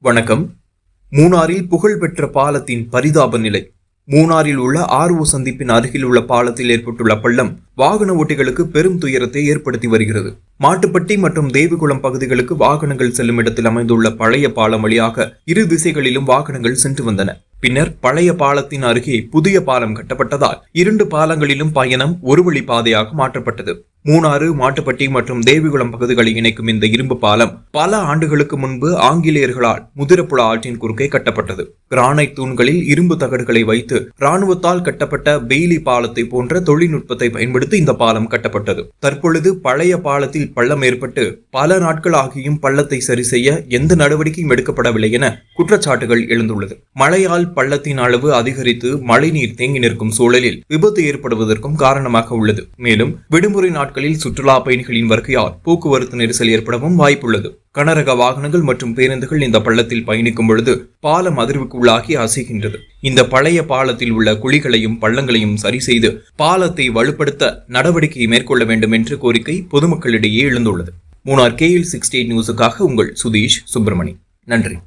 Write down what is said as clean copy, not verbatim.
வணக்கம். மூணாறில் புகழ்பெற்ற பாலத்தின் பரிதாப நிலை. மூணாறில் உள்ள RO சந்திப்பின் அருகில் உள்ள பாலத்தில் ஏற்பட்டுள்ள பள்ளம் வாகன ஓட்டிகளுக்கு பெரும் துயரத்தை ஏற்படுத்தி வருகிறது. மாட்டுப்பட்டி மற்றும் தேவிகுளம் பகுதிகளுக்கு வாகனங்கள் செல்லும் இடத்தில் அமைந்துள்ள பழைய பாலம் வழியாக இரு திசைகளிலும் வாகனங்கள் சென்று வந்தன. பின்னர் பழைய பாலத்தின் அருகே புதிய பாலம் கட்டப்பட்டதால் இரண்டு பாலங்களிலும் பயணம் ஒரு வழி பாதையாக மாற்றப்பட்டது. மூணாறு, மாட்டுப்பட்டி மற்றும் தேவிகுளம் பகுதிகளை இணைக்கும் இந்த இரும்பு பாலம் பல ஆண்டுகளுக்கு முன்பு ஆங்கிலேயர்களால் முதிரப்புழ ஆற்றின் குறுக்கே கட்டப்பட்டது. கிரானைட் தூண்களில் இரும்பு தகடுகளை வைத்து ராணுவத்தால் கட்டப்பட்ட பெய்லி பாலத்தை போன்ற தொழில்நுட்பத்தை பயன்படுத்தி இந்த பாலம் கட்டப்பட்டது. தற்பொழுது பழைய பாலத்தில் பள்ளம் ஏற்பட்டு பல நாட்கள் ஆகியும் பள்ளத்தை சரி செய்ய எந்த நடவடிக்கையும் எடுக்கப்படவில்லை என குற்றச்சாட்டுகள் எழுந்துள்ளது. மழையால் பள்ளத்தின் அளவு அதிகரித்து மழைநீர் தேங்கி நிற்கும் சூழலில் விபத்து ஏற்படுவதற்கும் காரணமாக உள்ளது. மேலும் விடுமுறை நாட்களில் சுற்றுலா பயணிகளின் வருகையால் போக்குவரத்து நெரிசல் ஏற்படவும் வாய்ப்புள்ளது. கனரக வாகனங்கள் மற்றும் பேருந்துகள் இந்த பள்ளத்தில் பயணிக்கும் பொழுது பாலம் அதிர்வுக்கு உள்ளாகி அசைகின்றது. இந்த பழைய பாலத்தில் உள்ள குழிகளையும் பள்ளங்களையும் சரி செய்து பாலத்தை வலுப்படுத்த நடவடிக்கை மேற்கொள்ள வேண்டும் என்ற கோரிக்கை பொதுமக்களிடையே எழுந்துள்ளது. மூணார் KL68 நியூஸுக்காக உங்கள் சுதீஷ் சுப்பிரமணி. நன்றி.